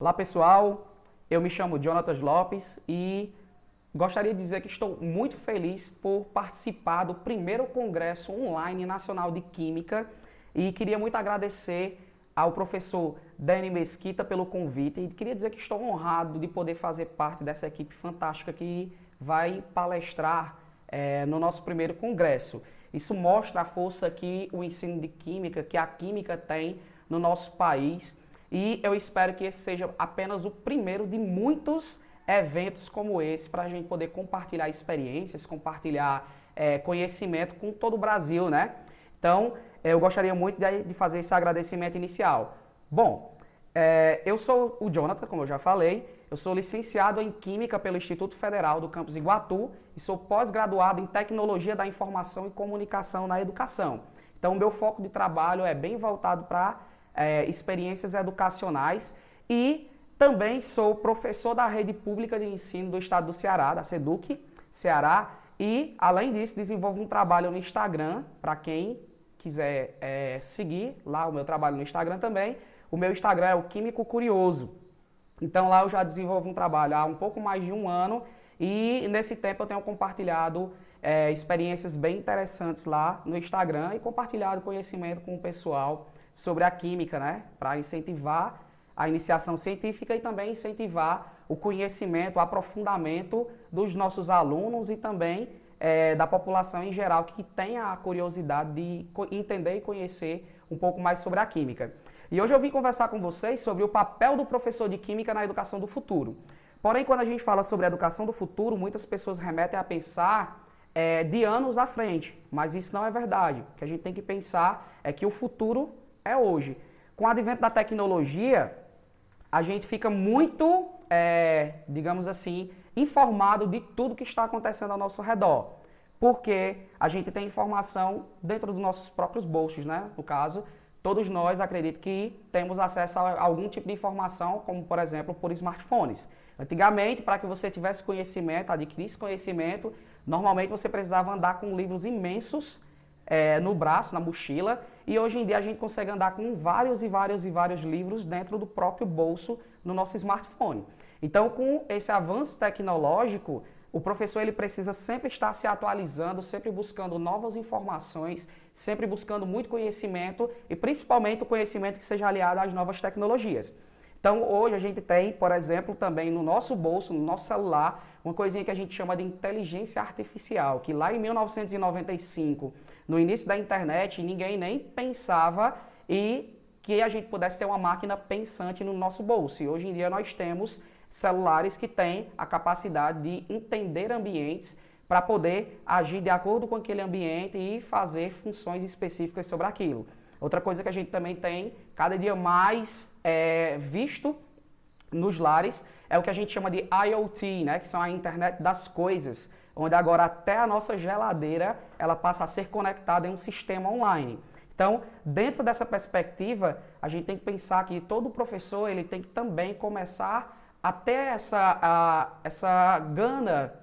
Olá pessoal, eu me chamo Jonatas Lopes e gostaria de dizer que estou muito feliz por participar do primeiro Congresso Online Nacional de Química e queria muito agradecer ao professor Dani Mesquita pelo convite e queria dizer que estou honrado de poder fazer parte dessa equipe fantástica que vai palestrar no nosso primeiro congresso. Isso mostra a força que o ensino de química, que a química tem no nosso país. E eu espero que esse seja apenas o primeiro de muitos eventos como esse para a gente poder compartilhar experiências, compartilhar conhecimento com todo o Brasil, né? Então, eu gostaria muito de fazer esse agradecimento inicial. Bom, eu sou o Jonathan, como eu já falei, eu sou licenciado em Química pelo Instituto Federal do Campus Iguatu e sou pós-graduado em Tecnologia da Informação e Comunicação na Educação. Então, o meu foco de trabalho é bem voltado para experiências educacionais e também sou professor da rede pública de ensino do estado do Ceará, da SEDUC, Ceará, e além disso desenvolvo um trabalho no Instagram, para quem quiser seguir lá o meu trabalho no Instagram também. O meu Instagram é o Químico Curioso. Então lá eu já desenvolvo um trabalho há um pouco mais de um ano e nesse tempo eu tenho compartilhado experiências bem interessantes lá no Instagram e compartilhado conhecimento com o pessoal sobre a química, né? Para incentivar a iniciação científica e também incentivar o conhecimento, o aprofundamento dos nossos alunos e também da população em geral que tenha a curiosidade de entender e conhecer um pouco mais sobre a química. E hoje eu vim conversar com vocês sobre o papel do professor de química na educação do futuro. Porém, quando a gente fala sobre a educação do futuro, muitas pessoas remetem a pensar de anos à frente, mas isso não é verdade. O que a gente tem que pensar é que o futuro é hoje. Com o advento da tecnologia, a gente fica muito, digamos assim, informado de tudo que está acontecendo ao nosso redor. Porque a gente tem informação dentro dos nossos próprios bolsos, né? No caso, todos nós acredito que temos acesso a algum tipo de informação, como por exemplo, por smartphones. Antigamente, para que você tivesse conhecimento, adquirisse conhecimento, normalmente você precisava andar com livros imensos no braço, na mochila, e hoje em dia a gente consegue andar com vários livros dentro do próprio bolso no nosso smartphone. Então, com esse avanço tecnológico, o professor ele precisa sempre estar se atualizando, sempre buscando novas informações, sempre buscando muito conhecimento e principalmente o conhecimento que seja aliado às novas tecnologias. Então, hoje a gente tem, por exemplo, também no nosso bolso, no nosso celular, uma coisinha que a gente chama de inteligência artificial, que lá em 1995, no início da internet, ninguém nem pensava e que a gente pudesse ter uma máquina pensante no nosso bolso. E hoje em dia nós temos celulares que têm a capacidade de entender ambientes para poder agir de acordo com aquele ambiente e fazer funções específicas sobre aquilo. Outra coisa que a gente também tem cada dia mais visto nos lares é o que a gente chama de IoT, né? Que são a internet das coisas, onde agora até a nossa geladeira ela passa a ser conectada em um sistema online. Então, dentro dessa perspectiva, a gente tem que pensar que todo professor ele tem que também começar a ter essa gana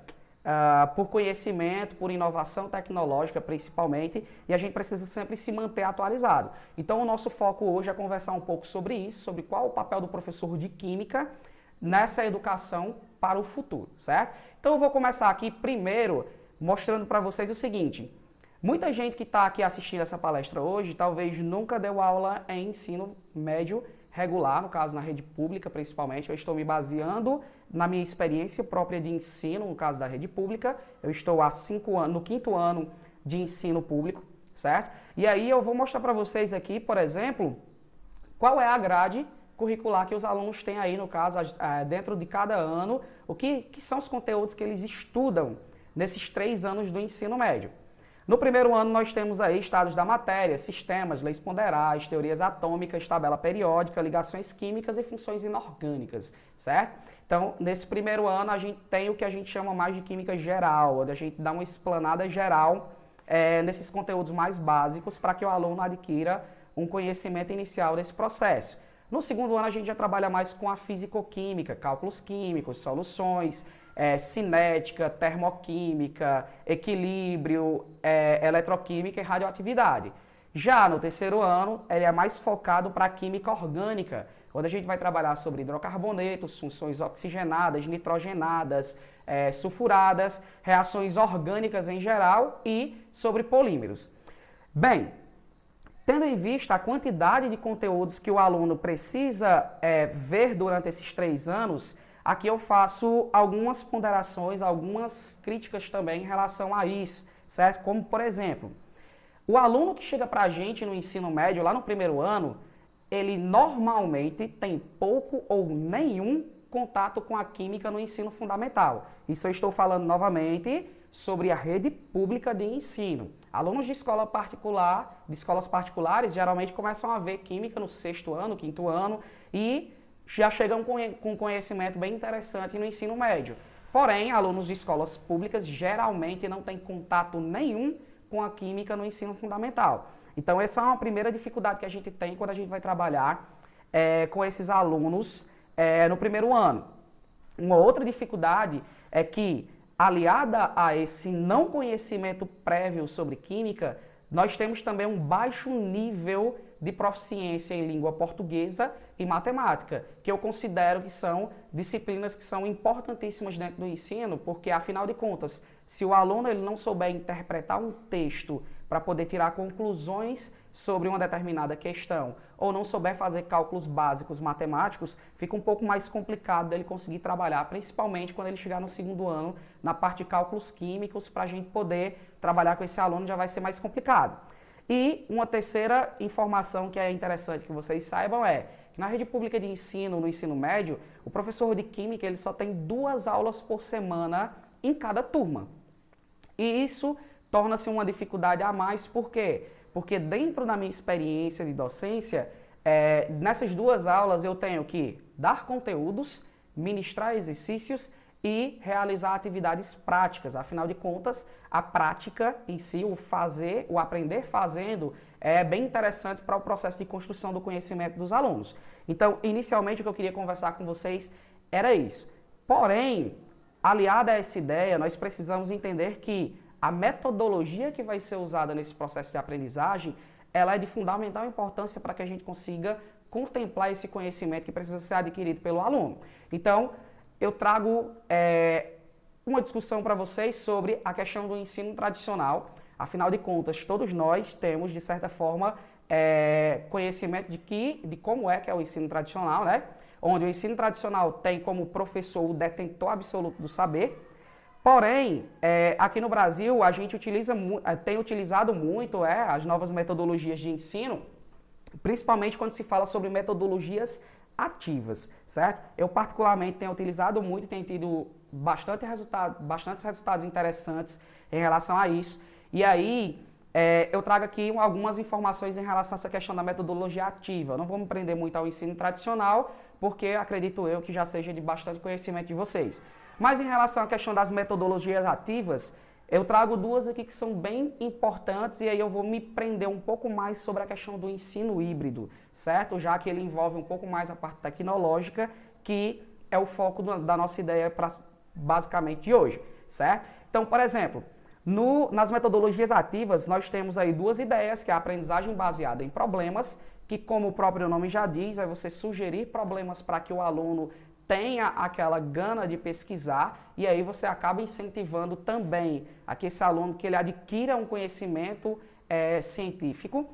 por conhecimento, por inovação tecnológica principalmente, e a gente precisa sempre se manter atualizado. Então o nosso foco hoje é conversar um pouco sobre isso, sobre qual o papel do professor de química nessa educação para o futuro, certo? Então eu vou começar aqui primeiro mostrando para vocês o seguinte: muita gente que está aqui assistindo essa palestra hoje talvez nunca deu aula em ensino médio regular, no caso na rede pública principalmente. Eu estou me baseando na minha experiência própria de ensino, no caso da rede pública. Eu estou há 5 anos, no 5º ano de ensino público, certo? E aí eu vou mostrar para vocês aqui, por exemplo, qual é a grade curricular que os alunos têm aí, no caso, dentro de cada ano, o que são os conteúdos que eles estudam nesses 3 anos do ensino médio. No primeiro ano nós temos aí estados da matéria, sistemas, leis ponderais, teorias atômicas, tabela periódica, ligações químicas e funções inorgânicas, certo? Então, nesse primeiro ano a gente tem o que a gente chama mais de química geral, onde a gente dá uma explanada geral nesses conteúdos mais básicos para que o aluno adquira um conhecimento inicial desse processo. No segundo ano a gente já trabalha mais com a fisicoquímica, cálculos químicos, soluções, cinética, termoquímica, equilíbrio, eletroquímica e radioatividade. Já no terceiro ano, ele é mais focado para a química orgânica, onde a gente vai trabalhar sobre hidrocarbonetos, funções oxigenadas, nitrogenadas, sulfuradas, reações orgânicas em geral e sobre polímeros. Bem, tendo em vista a quantidade de conteúdos que o aluno precisa ver durante esses 3 anos, aqui eu faço algumas ponderações, algumas críticas também em relação a isso, certo? Como, por exemplo, o aluno que chega para a gente no ensino médio, lá no primeiro ano, ele normalmente tem pouco ou nenhum contato com a química no ensino fundamental. Isso eu estou falando novamente sobre a rede pública de ensino. Alunos de escola particular, de escolas particulares, geralmente começam a ver química no 6º ano, 5º ano e já chegam com conhecimento bem interessante no ensino médio. Porém, alunos de escolas públicas geralmente não têm contato nenhum com a química no ensino fundamental. Então, essa é uma primeira dificuldade que a gente tem quando a gente vai trabalhar com esses alunos no primeiro ano. Uma outra dificuldade é que, aliada a esse não conhecimento prévio sobre química, nós temos também um baixo nível de proficiência em língua portuguesa e matemática, que eu considero que são disciplinas que são importantíssimas dentro do ensino, porque, afinal de contas, se o aluno ele não souber interpretar um texto para poder tirar conclusões sobre uma determinada questão, ou não souber fazer cálculos básicos matemáticos, fica um pouco mais complicado dele conseguir trabalhar, principalmente quando ele chegar no 2º ano, na parte de cálculos químicos, para a gente poder trabalhar com esse aluno já vai ser mais complicado. E uma terceira informação que é interessante que vocês saibam é que na rede pública de ensino, no ensino médio, o professor de química ele só tem 2 aulas por semana em cada turma. E isso torna-se uma dificuldade a mais, por quê? Porque dentro da minha experiência de docência, nessas 2 aulas eu tenho que dar conteúdos, ministrar exercícios e realizar atividades práticas. Afinal de contas, a prática em si, o aprender fazendo, é bem interessante para o processo de construção do conhecimento dos alunos. Então, inicialmente, o que eu queria conversar com vocês era isso. Porém, aliada a essa ideia, nós precisamos entender que a metodologia que vai ser usada nesse processo de aprendizagem, ela é de fundamental importância para que a gente consiga contemplar esse conhecimento que precisa ser adquirido pelo aluno. Então, eu trago uma discussão para vocês sobre a questão do ensino tradicional. Afinal de contas, todos nós temos, de certa forma, conhecimento de como é que é o ensino tradicional, né? Onde o ensino tradicional tem como professor o detentor absoluto do saber. Porém, aqui no Brasil, a gente tem utilizado muito as novas metodologias de ensino, principalmente quando se fala sobre metodologias ativas, certo? Eu particularmente tenho utilizado muito e tenho tido bastantes resultados interessantes em relação a isso. E aí, eu trago aqui algumas informações em relação a essa questão da metodologia ativa. Eu não vou me prender muito ao ensino tradicional, porque acredito eu que já seja de bastante conhecimento de vocês. Mas em relação à questão das metodologias ativas, eu trago 2 aqui que são bem importantes e aí eu vou me prender um pouco mais sobre a questão do ensino híbrido, certo? Já que ele envolve um pouco mais a parte tecnológica, que é o foco da nossa ideia basicamente de hoje, certo? Então, por exemplo, nas metodologias ativas, nós temos aí 2 ideias, que é a aprendizagem baseada em problemas, que como o próprio nome já diz, é você sugerir problemas para que o aluno tenha aquela gana de pesquisar e aí você acaba incentivando também a que esse aluno que ele adquira um conhecimento científico,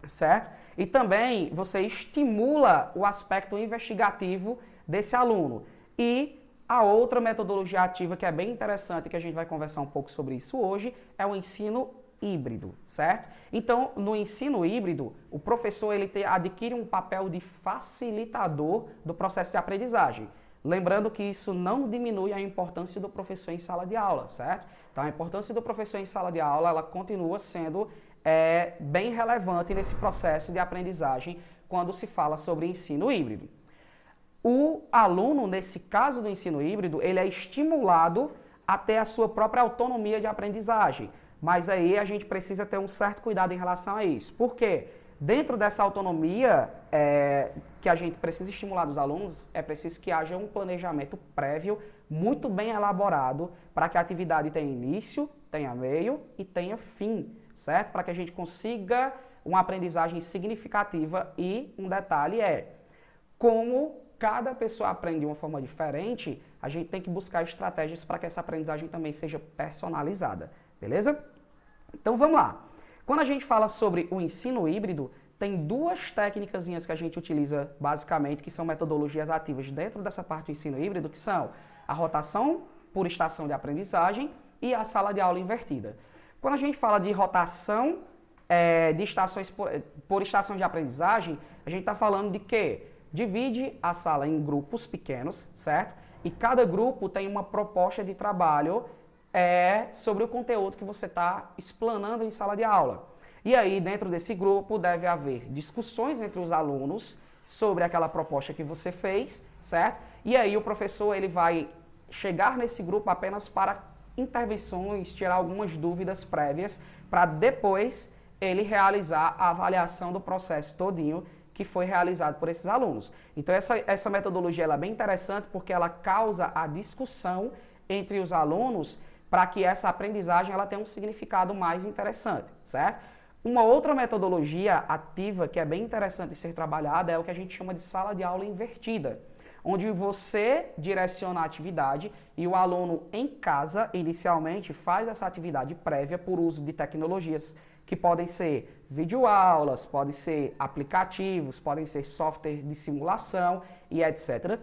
certo? E também você estimula o aspecto investigativo desse aluno. E a outra metodologia ativa que é bem interessante, que a gente vai conversar um pouco sobre isso hoje, é o ensino híbrido, certo? Então, no ensino híbrido, o professor adquire um papel de facilitador do processo de aprendizagem. Lembrando que isso não diminui a importância do professor em sala de aula, certo? Então, a importância do professor em sala de aula, ela continua sendo bem relevante nesse processo de aprendizagem quando se fala sobre ensino híbrido. O aluno, nesse caso do ensino híbrido, ele é estimulado a ter a sua própria autonomia de aprendizagem. Mas aí a gente precisa ter um certo cuidado em relação a isso. Por quê? Dentro dessa autonomia que a gente precisa estimular dos alunos, é preciso que haja um planejamento prévio, muito bem elaborado, para que a atividade tenha início, tenha meio e tenha fim, certo? Para que a gente consiga uma aprendizagem significativa e um detalhe como cada pessoa aprende de uma forma diferente, a gente tem que buscar estratégias para que essa aprendizagem também seja personalizada, beleza? Então vamos lá. Quando a gente fala sobre o ensino híbrido, tem duas técnicas que a gente utiliza basicamente, que são metodologias ativas dentro dessa parte do ensino híbrido, que são a rotação por estação de aprendizagem e a sala de aula invertida. Quando a gente fala de rotação de estações por estação de aprendizagem, a gente está falando de que divide a sala em grupos pequenos, certo? E cada grupo tem uma proposta de trabalho sobre o conteúdo que você está explanando em sala de aula. E aí, dentro desse grupo, deve haver discussões entre os alunos sobre aquela proposta que você fez, certo? E aí o professor ele vai chegar nesse grupo apenas para intervenções, tirar algumas dúvidas prévias, para depois ele realizar a avaliação do processo todinho que foi realizado por esses alunos. Então essa metodologia ela é bem interessante porque ela causa a discussão entre os alunos para que essa aprendizagem ela tenha um significado mais interessante, certo? Uma outra metodologia ativa que é bem interessante de ser trabalhada é o que a gente chama de sala de aula invertida, onde você direciona a atividade e o aluno em casa, inicialmente, faz essa atividade prévia por uso de tecnologias que podem ser videoaulas, podem ser aplicativos, podem ser software de simulação e etc.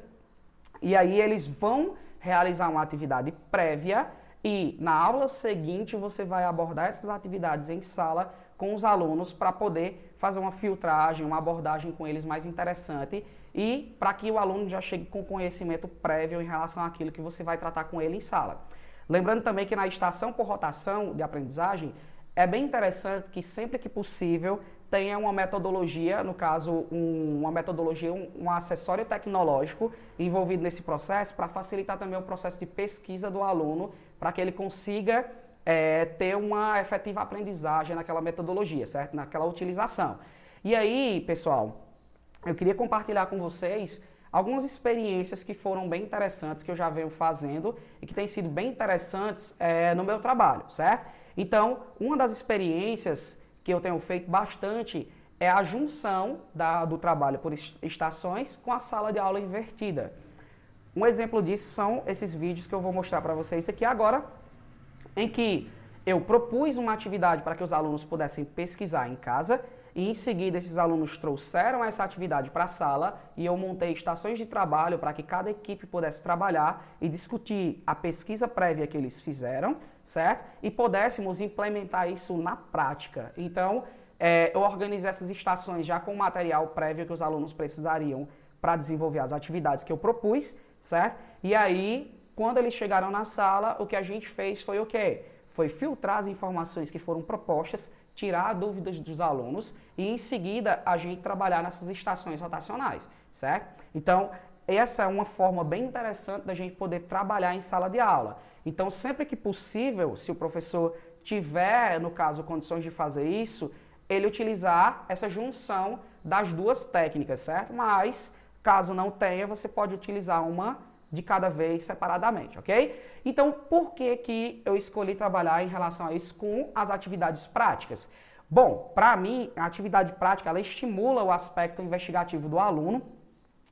E aí eles vão realizar uma atividade prévia e na aula seguinte você vai abordar essas atividades em sala com os alunos para poder fazer uma filtragem, uma abordagem com eles mais interessante e para que o aluno já chegue com conhecimento prévio em relação àquilo que você vai tratar com ele em sala. Lembrando também que na estação por rotação de aprendizagem, é bem interessante que sempre que possível tenha uma metodologia, no caso um acessório tecnológico envolvido nesse processo para facilitar também o processo de pesquisa do aluno, para que ele consiga ter uma efetiva aprendizagem naquela metodologia, certo? Naquela utilização. E aí, pessoal, eu queria compartilhar com vocês algumas experiências que foram bem interessantes, que eu já venho fazendo e que têm sido bem interessantes no meu trabalho, certo? Então, uma das experiências que eu tenho feito bastante é a junção do trabalho por estações com a sala de aula invertida. Um exemplo disso são esses vídeos que eu vou mostrar para vocês aqui agora, em que eu propus uma atividade para que os alunos pudessem pesquisar em casa e em seguida esses alunos trouxeram essa atividade para a sala e eu montei estações de trabalho para que cada equipe pudesse trabalhar e discutir a pesquisa prévia que eles fizeram, certo? E pudéssemos implementar isso na prática. Então, eu organizei essas estações já com o material prévio que os alunos precisariam para desenvolver as atividades que eu propus, certo? E aí, quando eles chegaram na sala, o que a gente fez foi o quê? Foi filtrar as informações que foram propostas, tirar dúvidas dos alunos e, em seguida, a gente trabalhar nessas estações rotacionais, certo? Então, essa é uma forma bem interessante da gente poder trabalhar em sala de aula. Então, sempre que possível, se o professor tiver, no caso, condições de fazer isso, ele utilizar essa junção das duas técnicas, certo? Mas, caso não tenha, você pode utilizar uma de cada vez separadamente, ok? Então, por que eu escolhi trabalhar em relação a isso com as atividades práticas? Bom, para mim, a atividade prática, ela estimula o aspecto investigativo do aluno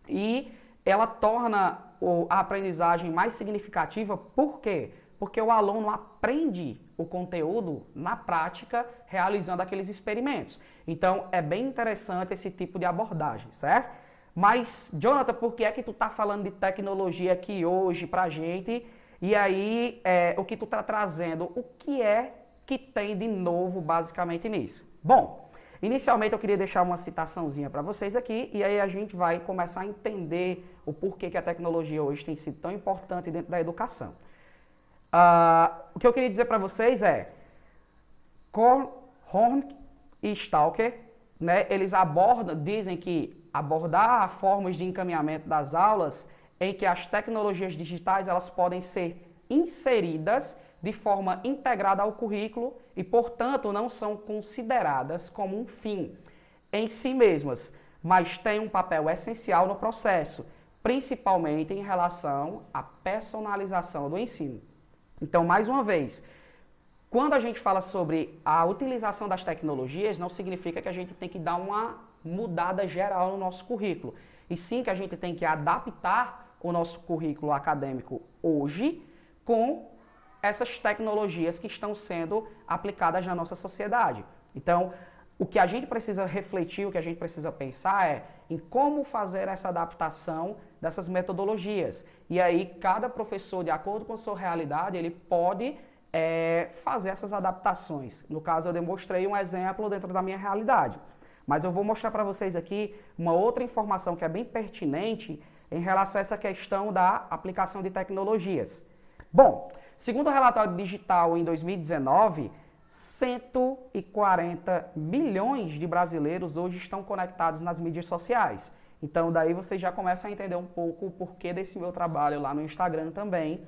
e ela torna a aprendizagem mais significativa. Por quê? Porque o aluno aprende o conteúdo na prática, realizando aqueles experimentos. Então, é bem interessante esse tipo de abordagem, certo? Mas, Jonathan, por que é que tu tá falando de tecnologia aqui hoje pra gente? E aí, o que tu tá trazendo, o que é que tem de novo basicamente nisso? Bom, inicialmente eu queria deixar uma citaçãozinha para vocês aqui e aí a gente vai começar a entender o porquê que a tecnologia hoje tem sido tão importante dentro da educação. O que eu queria dizer para vocês é, Horn e Stalker, né, eles dizem que abordar formas de encaminhamento das aulas em que as tecnologias digitais elas podem ser inseridas de forma integrada ao currículo e, portanto, não são consideradas como um fim em si mesmas, mas têm um papel essencial no processo, principalmente em relação à personalização do ensino. Então, mais uma vez, quando a gente fala sobre a utilização das tecnologias, não significa que a gente tem que dar uma mudada geral no nosso currículo. e sim que a gente tem que adaptar o nosso currículo acadêmico hoje com essas tecnologias que estão sendo aplicadas na nossa sociedade. Então, o que a gente precisa refletir, o que a gente precisa pensar é em como fazer essa adaptação dessas metodologias. E aí, cada professor, de acordo com a sua realidade, ele pode fazer essas adaptações. No caso, eu demonstrei um exemplo dentro da minha realidade. Mas eu vou mostrar para vocês aqui uma outra informação que é bem pertinente em relação a essa questão da aplicação de tecnologias. Bom, segundo o relatório digital em 2019, 140 milhões de brasileiros hoje estão conectados nas mídias sociais. Então, daí vocês já começam a entender um pouco o porquê desse meu trabalho lá no Instagram também,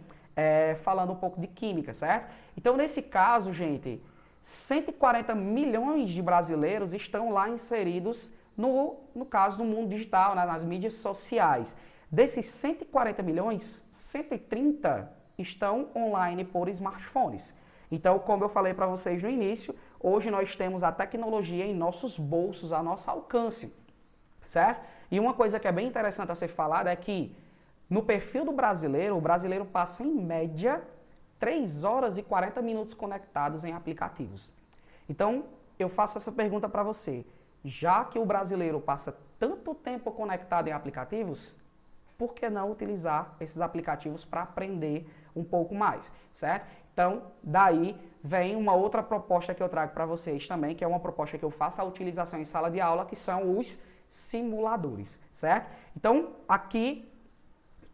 falando um pouco de química, certo? Então, nesse caso, gente, 140 milhões de brasileiros estão lá inseridos no caso do mundo digital, né, nas mídias sociais. Desses 140 milhões, 130 estão online por smartphones. Então, como eu falei para vocês no início, hoje nós temos a tecnologia em nossos bolsos, a nosso alcance, certo? E uma coisa que é bem interessante a ser falada é que no perfil do brasileiro, o brasileiro passa em média 3 horas e 40 minutos conectados em aplicativos. Então, eu faço essa pergunta para você. Já que o brasileiro passa tanto tempo conectado em aplicativos, por que não utilizar esses aplicativos para aprender um pouco mais, certo? Então, daí vem uma outra proposta que eu trago para vocês também, que é uma proposta que eu faço a utilização em sala de aula, que são os simuladores, certo? Então, aqui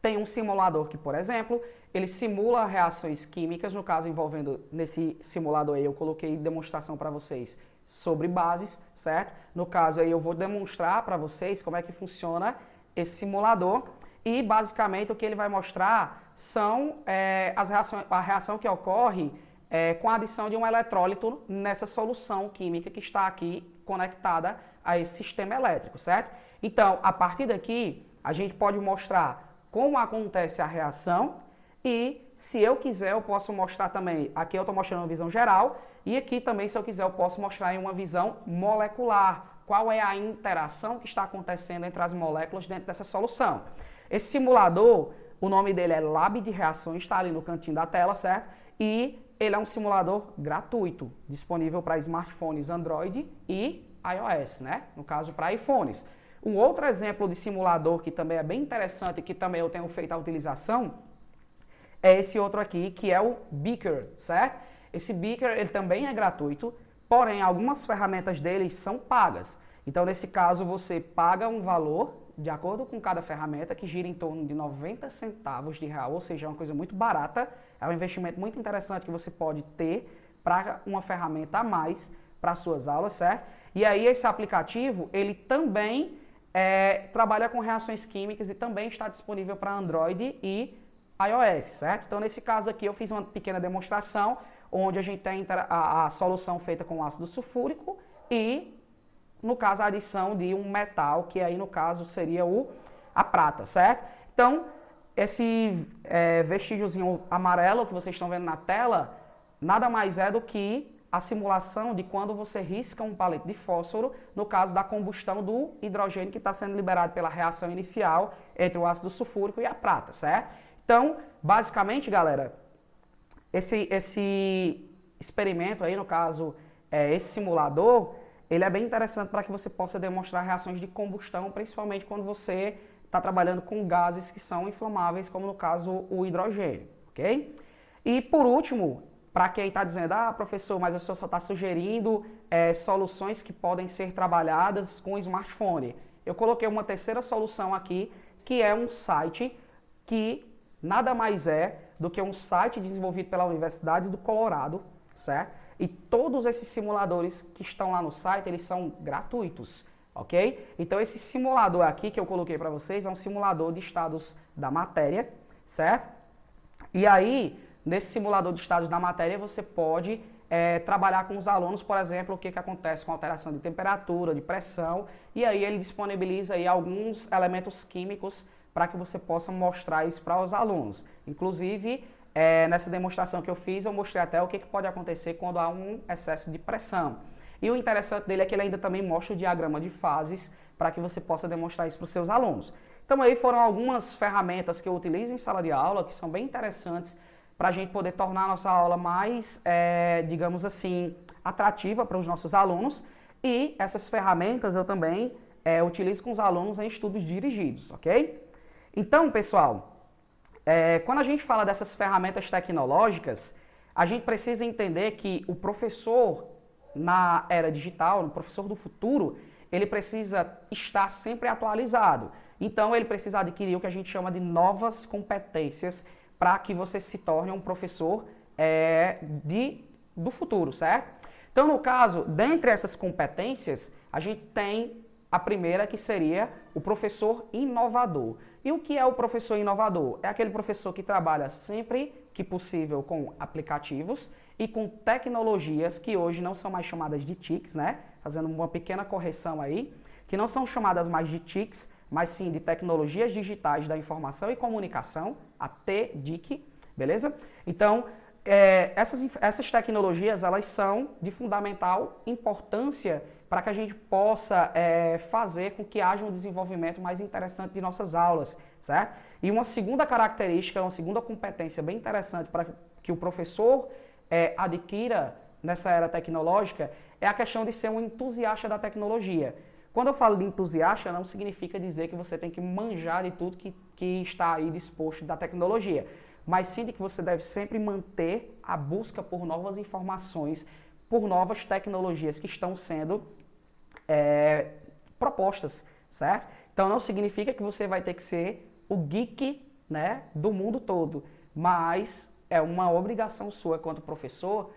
tem um simulador que, por exemplo, ele simula reações químicas, no caso envolvendo, nesse simulador aí eu coloquei demonstração para vocês sobre bases, certo? No caso aí eu vou demonstrar para vocês como é que funciona esse simulador e basicamente o que ele vai mostrar são a reação que ocorre com a adição de um eletrólito nessa solução química que está aqui conectada a esse sistema elétrico, certo? Então, a partir daqui, a gente pode mostrar como acontece a reação e, se eu quiser, eu posso mostrar também, aqui eu estou mostrando uma visão geral e aqui também, se eu quiser, eu posso mostrar em uma visão molecular, qual é a interação que está acontecendo entre as moléculas dentro dessa solução. Esse simulador, o nome dele é Lab de Reações, está ali no cantinho da tela, certo? E ele é um simulador gratuito, disponível para smartphones Android e iOS, né? No caso, para iPhones. Um outro exemplo de simulador que também é bem interessante, que também eu tenho feito a utilização, é esse outro aqui, que é o Beaker, certo? Esse Beaker, ele também é gratuito, porém, algumas ferramentas dele são pagas. Então, nesse caso, você paga um valor, de acordo com cada ferramenta, que gira em torno de 90 centavos de real, ou seja, é uma coisa muito barata, é um investimento muito interessante que você pode ter para uma ferramenta a mais para suas aulas, certo? E aí, esse aplicativo, ele também trabalha com reações químicas e também está disponível para Android e iOS, certo? Então, nesse caso aqui, eu fiz uma pequena demonstração, onde a gente tem a solução feita com ácido sulfúrico e, no caso, a adição de um metal, que aí, no caso, seria a prata, certo? Então, esse vestígiozinho amarelo que vocês estão vendo na tela, nada mais é do que a simulação de quando você risca um palito de fósforo, no caso da combustão do hidrogênio que está sendo liberado pela reação inicial entre o ácido sulfúrico e a prata, certo? Então, basicamente, galera, esse experimento aí, no caso, esse simulador, ele é bem interessante para que você possa demonstrar reações de combustão, principalmente quando você está trabalhando com gases que são inflamáveis, como no caso o hidrogênio, ok? E por último, para quem está dizendo, professor, mas o senhor só está sugerindo soluções que podem ser trabalhadas com smartphone. Eu coloquei uma terceira solução aqui, que é um site que nada mais é do que um site desenvolvido pela Universidade do Colorado, certo? E todos esses simuladores que estão lá no site, eles são gratuitos, ok? Então, esse simulador aqui que eu coloquei para vocês é um simulador de estados da matéria, certo? E aí, nesse simulador de estados da matéria, você pode trabalhar com os alunos, por exemplo, o que acontece com alteração de temperatura, de pressão, e aí ele disponibiliza aí alguns elementos químicos para que você possa mostrar isso para os alunos. Inclusive, nessa demonstração que eu fiz, eu mostrei até o que pode acontecer quando há um excesso de pressão. E o interessante dele é que ele ainda também mostra o diagrama de fases para que você possa demonstrar isso para os seus alunos. Então aí foram algumas ferramentas que eu utilizo em sala de aula, que são bem interessantes para a gente poder tornar a nossa aula mais, digamos assim, atrativa para os nossos alunos. E essas ferramentas eu também utilizo com os alunos em estudos dirigidos, ok? Então, pessoal, quando a gente fala dessas ferramentas tecnológicas, a gente precisa entender que o professor na era digital, o professor do futuro, ele precisa estar sempre atualizado. Então, ele precisa adquirir o que a gente chama de novas competências para que você se torne um professor do futuro, certo? Então, no caso, dentre essas competências, a gente tem a primeira, que seria o professor inovador. E o que é o professor inovador? É aquele professor que trabalha sempre que possível com aplicativos e com tecnologias que hoje não são mais chamadas de TICs, né? Fazendo uma pequena correção aí, que não são chamadas mais de TICs, mas sim de tecnologias digitais da informação e comunicação, a TDIC, beleza? Então, essas tecnologias, elas são de fundamental importância para que a gente possa fazer com que haja um desenvolvimento mais interessante de nossas aulas, certo? E uma segunda característica, uma segunda competência bem interessante para que o professor adquira nessa era tecnológica é a questão de ser um entusiasta da tecnologia. Quando eu falo de entusiasta, não significa dizer que você tem que manjar de tudo que está aí disposto da tecnologia, mas sim de que você deve sempre manter a busca por novas informações, por novas tecnologias que estão sendo propostas, certo? Então não significa que você vai ter que ser o geek, né, do mundo todo, mas é uma obrigação sua quanto professor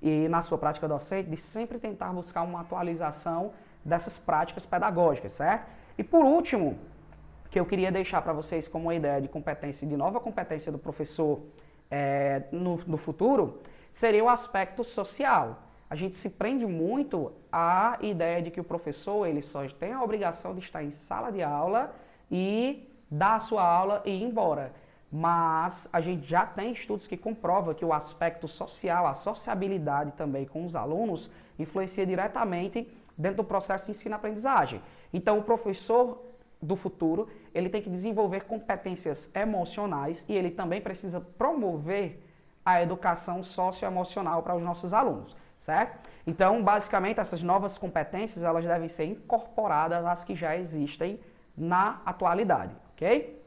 e na sua prática docente de sempre tentar buscar uma atualização dessas práticas pedagógicas, certo? E por último, que eu queria deixar para vocês como uma ideia de competência, de nova competência do professor no futuro, seria o aspecto social. A gente se prende muito à ideia de que o professor ele só tem a obrigação de estar em sala de aula e dar a sua aula e ir embora. Mas a gente já tem estudos que comprovam que o aspecto social, a sociabilidade também com os alunos, influencia diretamente dentro do processo de ensino-aprendizagem. Então, o professor do futuro, ele tem que desenvolver competências emocionais e ele também precisa promover a educação socioemocional para os nossos alunos, certo? Então, basicamente, essas novas competências, elas devem ser incorporadas às que já existem na atualidade, ok?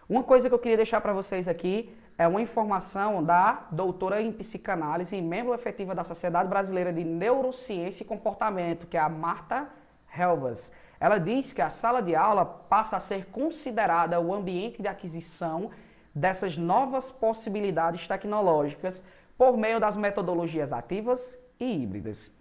Uma coisa que eu queria deixar para vocês aqui é uma informação da doutora em psicanálise e membro efetiva da Sociedade Brasileira de Neurociência e Comportamento, que é a Marta Helvas. Ela diz que a sala de aula passa a ser considerada o ambiente de aquisição dessas novas possibilidades tecnológicas por meio das metodologias ativas e híbridas.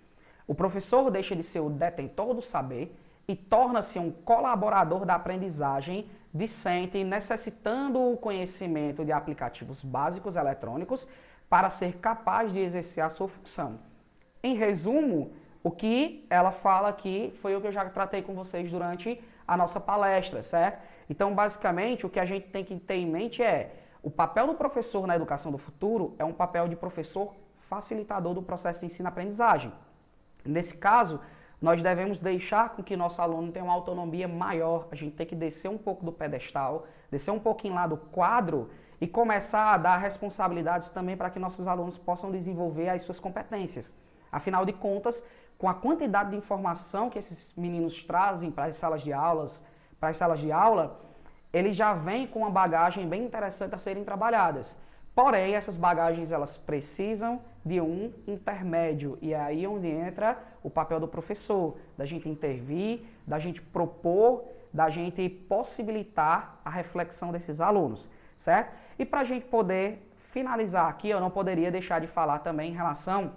O professor deixa de ser o detentor do saber e torna-se um colaborador da aprendizagem discente, necessitando o conhecimento de aplicativos básicos eletrônicos para ser capaz de exercer a sua função. Em resumo, o que ela fala aqui foi o que eu já tratei com vocês durante a nossa palestra, certo? Então, basicamente, o que a gente tem que ter em mente é o papel do professor na educação do futuro é um papel de professor facilitador do processo de ensino-aprendizagem. Nesse caso, nós devemos deixar com que nosso aluno tenha uma autonomia maior, a gente tem que descer um pouco do pedestal, descer um pouquinho lá do quadro e começar a dar responsabilidades também para que nossos alunos possam desenvolver as suas competências. Afinal de contas, com a quantidade de informação que esses meninos trazem para as salas de aula, eles já vêm com uma bagagem bem interessante a serem trabalhadas. Porém, essas bagagens elas precisam de um intermédio e é aí onde entra o papel do professor, da gente intervir, da gente propor, da gente possibilitar a reflexão desses alunos, certo? E para a gente poder finalizar aqui, eu não poderia deixar de falar também em relação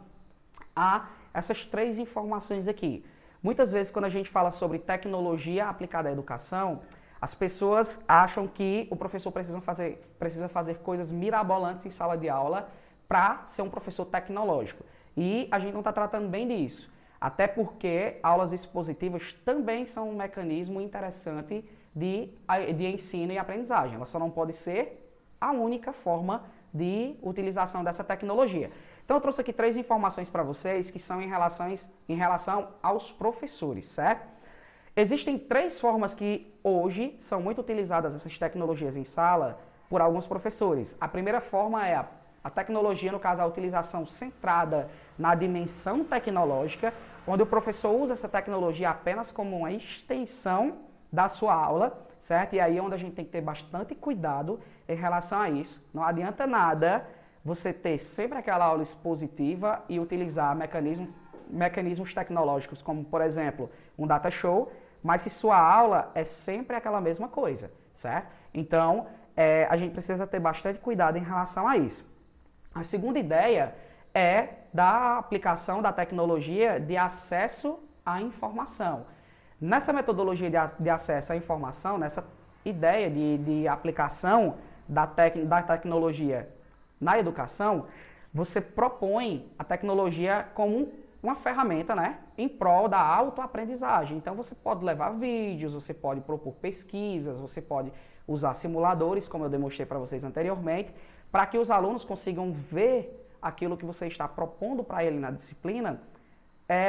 a essas três informações aqui. Muitas vezes quando a gente fala sobre tecnologia aplicada à educação, as pessoas acham que o professor precisa fazer coisas mirabolantes em sala de aula para ser um professor tecnológico. E a gente não está tratando bem disso. Até porque aulas expositivas também são um mecanismo interessante de ensino e aprendizagem. Ela só não pode ser a única forma de utilização dessa tecnologia. Então eu trouxe aqui três informações para vocês que são em relação aos professores, certo? Existem três formas que hoje são muito utilizadas essas tecnologias em sala por alguns professores. A primeira forma é a tecnologia, no caso, a utilização centrada na dimensão tecnológica, onde o professor usa essa tecnologia apenas como uma extensão da sua aula, certo? E aí é onde a gente tem que ter bastante cuidado em relação a isso. Não adianta nada você ter sempre aquela aula expositiva e utilizar mecanismos tecnológicos, como, por exemplo, um data show, mas se sua aula é sempre aquela mesma coisa, certo? Então, a gente precisa ter bastante cuidado em relação a isso. A segunda ideia é da aplicação da tecnologia de acesso à informação. Nessa metodologia de acesso à informação, nessa ideia de aplicação da tecnologia na educação, você propõe a tecnologia como uma ferramenta, né, em prol da autoaprendizagem. Então você pode levar vídeos, você pode propor pesquisas, você pode usar simuladores, como eu demonstrei para vocês anteriormente, para que os alunos consigam ver aquilo que você está propondo para ele na disciplina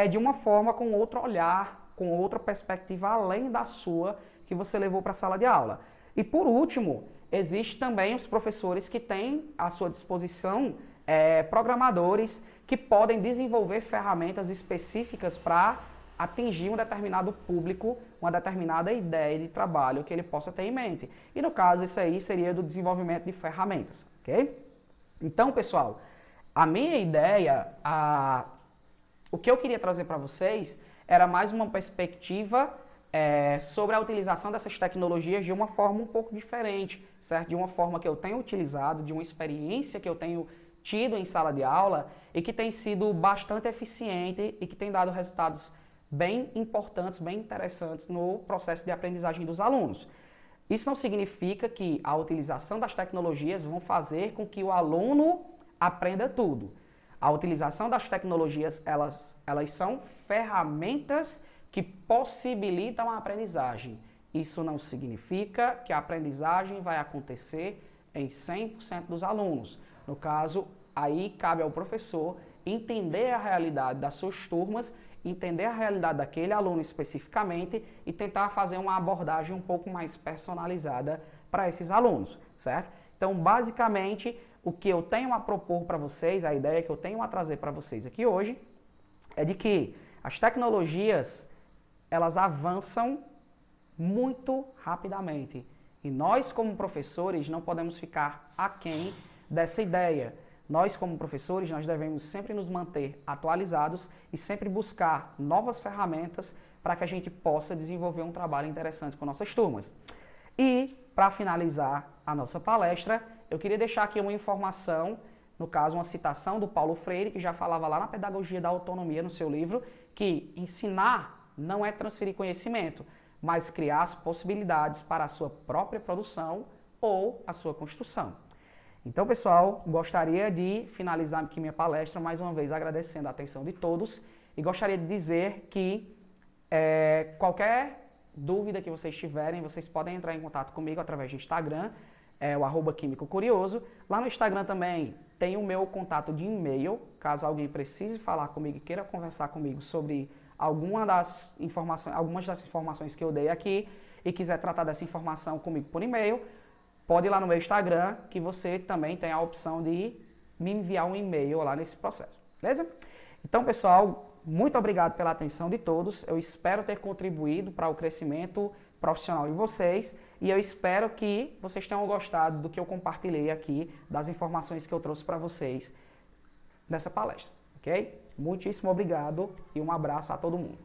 de uma forma com outro olhar, com outra perspectiva além da sua que você levou para a sala de aula. E por último, existe também os professores que têm à sua disposição programadores que podem desenvolver ferramentas específicas para atingir um determinado público, uma determinada ideia de trabalho que ele possa ter em mente. E no caso, isso aí seria do desenvolvimento de ferramentas, ok? Então, pessoal, a minha ideia, o que eu queria trazer para vocês era mais uma perspectiva sobre a utilização dessas tecnologias de uma forma um pouco diferente, certo? De uma forma que eu tenho utilizado, de uma experiência que eu tenho tido em sala de aula e que tem sido bastante eficiente e que tem dado resultados bem importantes, bem interessantes no processo de aprendizagem dos alunos. Isso não significa que a utilização das tecnologias vão fazer com que o aluno aprenda tudo. A utilização das tecnologias, elas são ferramentas que possibilitam a aprendizagem. Isso não significa que a aprendizagem vai acontecer em 100% dos alunos. No caso, aí cabe ao professor entender a realidade das suas turmas, entender a realidade daquele aluno especificamente e tentar fazer uma abordagem um pouco mais personalizada para esses alunos, certo? Então, basicamente, o que eu tenho a propor para vocês, a ideia que eu tenho a trazer para vocês aqui hoje, é de que as tecnologias, elas avançam muito rapidamente. E nós, como professores, não podemos ficar aquém dessa ideia. Nós, como professores, nós devemos sempre nos manter atualizados e sempre buscar novas ferramentas para que a gente possa desenvolver um trabalho interessante com nossas turmas. E, para finalizar a nossa palestra, eu queria deixar aqui uma informação, no caso, uma citação do Paulo Freire, que já falava lá na Pedagogia da Autonomia, no seu livro, que ensinar não é transferir conhecimento, mas criar as possibilidades para a sua própria produção ou a sua construção. Então, pessoal, gostaria de finalizar aqui minha palestra, mais uma vez agradecendo a atenção de todos e gostaria de dizer que qualquer dúvida que vocês tiverem, vocês podem entrar em contato comigo através do Instagram, o @químicocurioso. Lá no Instagram também tem o meu contato de e-mail, caso alguém precise falar comigo e queira conversar comigo sobre algumas das informações que eu dei aqui e quiser tratar dessa informação comigo por e-mail, pode ir lá no meu Instagram, que você também tem a opção de me enviar um e-mail lá nesse processo, beleza? Então, pessoal, muito obrigado pela atenção de todos. Eu espero ter contribuído para o crescimento profissional de vocês e eu espero que vocês tenham gostado do que eu compartilhei aqui, das informações que eu trouxe para vocês nessa palestra, ok? Muitíssimo obrigado e um abraço a todo mundo.